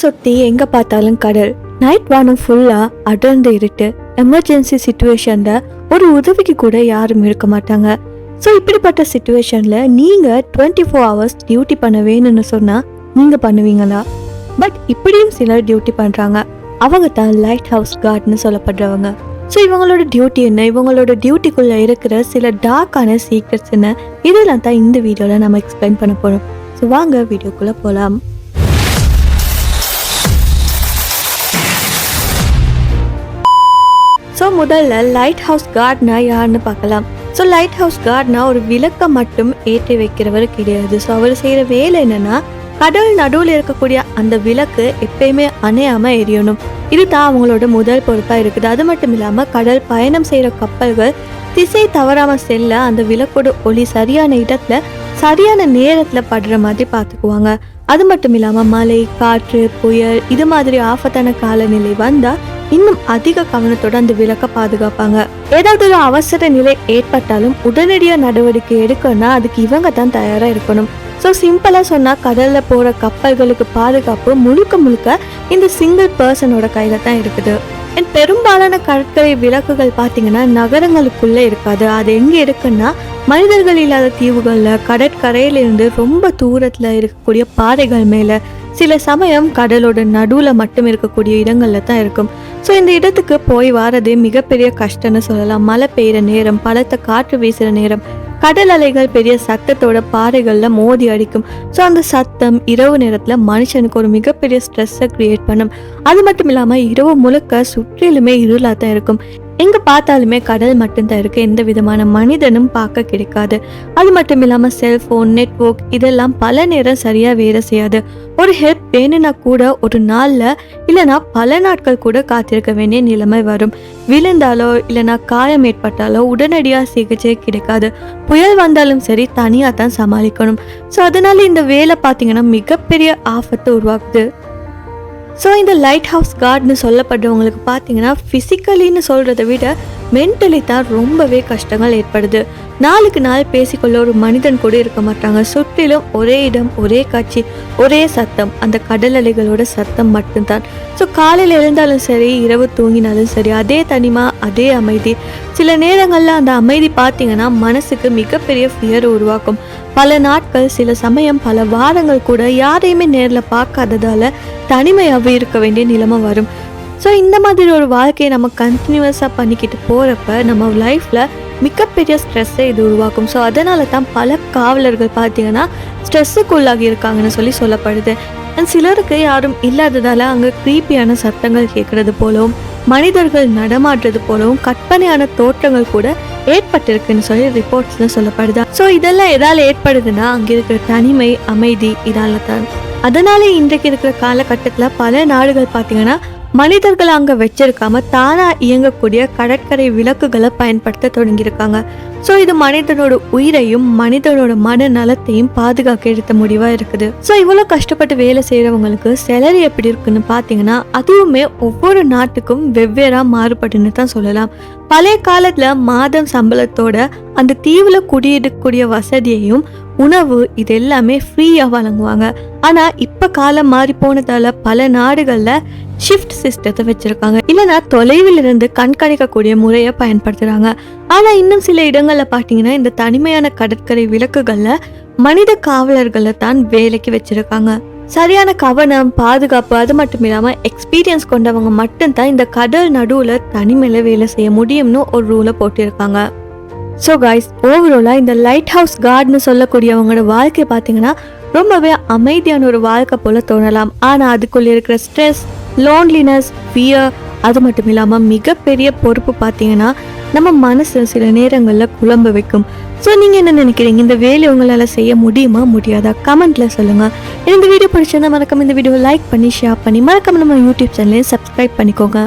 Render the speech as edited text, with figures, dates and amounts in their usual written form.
சுத்தி எங்க பார்த்தாலும் கடல், நைட் வானம் ஃபுல்லா அடர்ந்து இருட்டு. எமர்ஜென்சி சிச்சுவேஷன்ல ஒரு உதவிக்கு கூட யாரும் இருக்க மாட்டாங்க. ஸோ இப்படிப்பட்ட சிச்சுவேஷன்ல நீங்க 24 hours டியூட்டி பண்ண வேணும்னு சொன்னா நீங்க பண்ணுவீங்களா? பட் இப்படியும் சிலர் டியூட்டி பண்றாங்க. அவங்க தான் லைட் ஹவுஸ் கார்டுன்னு சொல்லப்படுறவங்க. ஸோ இவங்களோட டியூட்டி என்ன, இவங்களோட டியூட்டிக்குள்ள இருக்கிற சில டார்க்கான சீக்ரெட்ஸ் என்ன, இதெல்லாம் தான் இந்த வீடியோல நம்ம எக்ஸ்பிளைன் பண்ண போறோம். ஸோ வாங்க வீடியோக்குள்ள போலாம். ஸோ முதல்ல லைட் ஹவுஸ் கார்ட்னா யாருன்னு பார்க்கலாம். ஸோ லைட் ஹவுஸ் கார்ட்னா ஒரு விளக்கை மட்டும் ஏற்றி வைக்கிறவர் கிடையாது. ஸோ அவர் செய்கிற வேலை என்னன்னா, கடல் நடுவில் இருக்கக்கூடிய அந்த விளக்கு எப்பயுமே அணையாம எரியணும். இதுதான் அவங்களோட முதல் பொறுப்பாக இருக்குது. அது மட்டும் இல்லாமல் கடல் பயணம் செய்கிற கப்பல்கள் திசை தவறாமல் செல்ல அந்த விளக்கோட ஒளி சரியான இடத்துல சரியான நேரத்தில் படுற மாதிரி பார்த்துக்குவாங்க. அது மட்டும் இல்லாமல் மழை, காற்று, புயல் இது மாதிரி ஆபத்தான காலநிலை வந்தால் இன்னும் அதிக கவனத்தோட அந்த விளக்கை பாதுகாப்பாங்க. ஏதாவது ஒரு அவசர நிலை ஏற்பட்டாலும் உடனடியாக நடவடிக்கை எடுக்கணும்னா அதுக்கு இவங்க தான் தயாராக இருக்கணும். ஸோ சிம்பிளாக சொன்னால் கடலில் போகிற கப்பல்களுக்கு பாதுகாப்பு முழுக்க முழுக்க இந்த சிங்கிள் பர்சனோட கையில் தான் இருக்குது. அண்ட் பெரும்பாலான கடற்கரை விளக்குகள் பார்த்தீங்கன்னா நகரங்களுக்குள்ளே இருக்காது. அது எங்கே இருக்குன்னா மனிதர்கள் இல்லாத தீவுகளில், கடற்கரையிலிருந்து ரொம்ப தூரத்தில் இருக்கக்கூடிய பாறைகள் மேலே, சில சமயம் கடலோட நடுவில் மட்டும் இருக்கக்கூடிய இடங்கள்ல தான் இருக்கும். ஸோ இந்த இடத்துக்கு போய் வாரதே மிகப்பெரிய கஷ்டம்னு சொல்லலாம். மழை பெய்கிற நேரம், பலத்த காற்று வீசுகிற நேரம், கடல் அலைகள் பெரிய சத்தத்தோட பாறைகளில் மோதி அடிக்கும். ஸோ அந்த சத்தம் இரவு நேரத்தில் மனுஷனுக்கு ஒரு மிகப்பெரிய ஸ்ட்ரெஸ்ஸை கிரியேட் பண்ணும். அது மட்டும் இல்லாமல் இரவு முழுக்க சுற்றிலுமே இருளாக தான் இருக்கும். எங்கே பார்த்தாலுமே கடல் மட்டும்தான் இருக்குது. எந்த விதமான மனிதனும் பார்க்க கிடைக்காது. அது மட்டும் இல்லாமல் செல்ஃபோன், நெட்வொர்க் இதெல்லாம் பல நேரம் சரியாக வேலை செய்யாது. ஒரு ஹெல்ப் வேணும்னா கூட ஒரு நாளில் இல்லைனா பல நாட்கள் கூட காத்திருக்க வேண்டிய நிலைமை வரும். விழுந்தாலோ இல்லைனா காயம் ஏற்பட்டாலோ உடனடியாக சிகிச்சை கிடைக்காது. புயல் வந்தாலும் சரி தனியாக தான் சமாளிக்கணும். ஸோ அதனால இந்த வேலை பார்த்தீங்கன்னா மிகப்பெரிய ஆபத்தை உருவாக்குது. ஸோ இந்த லைட் ஹவுஸ் கார்டுன்னு சொல்லப்படுறவங்களுக்கு பார்த்தீங்கன்னா ஃபிசிக்கலின்னு சொல்கிறத விட மென்டலி தான் ரொம்பவே கஷ்டங்கள் ஏற்படுது. நாளுக்கு நாள் பேசிக்கொள்ள ஒரு மனிதன் கூட இருக்க மாட்டாங்க. சுற்றிலும் ஒரே இடம், ஒரே காட்சி, ஒரே சத்தம், அந்த கடல் அலைகளோட சத்தம் மட்டும்தான். ஸோ காலையில் எழுந்தாலும் சரி, இரவு தூங்கினாலும் சரி, அதே தனிமா, அதே அமைதி. சில நேரங்களில் அந்த அமைதி பார்த்தீங்கன்னா மனசுக்கு மிகப்பெரிய ஃபியர் உருவாக்கும். பல நாட்கள், சில சமயம் பல வாரங்கள் கூட யாரையுமே நேரில் பார்க்காததால தனிமையாகவே இருக்க வேண்டிய நிலைமை வரும். ஸோ இந்த மாதிரி ஒரு வாழ்க்கையை நம்ம கண்டினியூஸாக பண்ணிக்கிட்டு போகிறப்ப நம்ம லைஃப்பில் மிகப்பெரிய ஸ்ட்ரெஸ்ஸை இது உருவாக்கும். ஸோ அதனால தான் பல காவலர்கள் பார்த்தீங்கன்னா ஸ்ட்ரெஸ்ஸுக்குள்ளாகி இருக்காங்கன்னு சொல்லப்படுது. அண்ட் சிலருக்கு யாரும் இல்லாததால் அங்கே க்ரீப்பியான சத்தங்கள் கேட்குறது போலவும், மனிதர்கள் நடமாடுறது போலவும் கற்பனையான தோற்றங்கள் கூட ஏற்பட்டிருக்குன்னு சொல்லி ரிப்போர்ட்ஸ்ல சொல்லப்படுது. ஸோ இதெல்லாம் எதால் ஏற்படுதுன்னா அங்கே இருக்கிற தனிமை, அமைதி இதால தான். அதனால இன்றைக்கு இருக்கிற காலகட்டத்தில் பல நாடுகள் பார்த்தீங்கன்னா மனிதர்களை அங்கே வச்சிருக்காம தானாக இயங்கக்கூடிய கடற்கரை விளக்குகளை பயன்படுத்த தொடங்கியிருக்காங்க. ஸோ இது மனிதனோட உயிரையும் மனிதனோட மனநலத்தையும் பாதுகாக்க எடுத்த முடிவாக இருக்குது. ஸோ இவ்வளோ கஷ்டப்பட்டு வேலை செய்கிறவங்களுக்கு சேலரி எப்படி இருக்குன்னு பார்த்தீங்கன்னா அதுவுமே ஒவ்வொரு நாட்டுக்கும் வெவ்வேறாக மாறுபடுன்னு தான் சொல்லலாம். பழைய காலத்தில் மாதம் சம்பளத்தோட அந்த தீவில் குடியிருக்கக்கூடிய வசதியையும் உணவு இது எல்லாமே ஃப்ரீயாக வழங்குவாங்க. ஆனால் இப்போ காலம் மாறி போனதால பல நாடுகளில் ஷிஃப்ட் சிஸ்டத்தை வச்சுருக்காங்க. இல்லைனா தொலைவில் இருந்து கண்காணிக்கக்கூடிய முறையை பயன்படுத்துகிறாங்க. ஆனால் இன்னும் சில இடங்களில் பார்த்தீங்கன்னா இந்த தனிமையான கடற்கரை விளக்குகளில் மனித காவலர்களை தான் வேலைக்கு வச்சுருக்காங்க. சரியான கவனம், பாதுகாப்பு அது மட்டும் இல்லாமல் எக்ஸ்பீரியன்ஸ் கொண்டவங்க மட்டும்தான் இந்த கடல் நடுவில் தனிமையில் வேலை செய்ய முடியும்னு ஒரு ரூலை போட்டிருக்காங்க. ஸோ கைஸ், ஓவராலாக இந்த லைட் ஹவுஸ் கார்டுன்னு சொல்லக்கூடியவங்களோட வாழ்க்கை பார்த்தீங்கன்னா ரொம்பவே அமைதியான ஒரு வாழ்க்கை போல தோணலாம். ஆனால் அதுக்குள்ளே இருக்கிற ஸ்ட்ரெஸ், லோன்லினஸ், ஃபியர் அது மட்டும் இல்லாமல் மிகப்பெரிய பொறுப்பு பார்த்தீங்கன்னா நம்ம மனசு சில நேரங்களில் குழம்ப வைக்கும். ஸோ நீங்கள் என்ன நினைக்கிறீங்க? இந்த வேலை உங்களால் செய்ய முடியுமா முடியாதா? கமெண்ட்டில் சொல்லுங்கள். இந்த வீடியோ பிடிச்சிருந்தா மறக்காம இந்த வீடியோவை லைக் பண்ணி ஷேர் பண்ணி மறக்காம நம்ம யூடியூப் சேனலையும் சப்ஸ்கிரைப் பண்ணிக்கோங்க.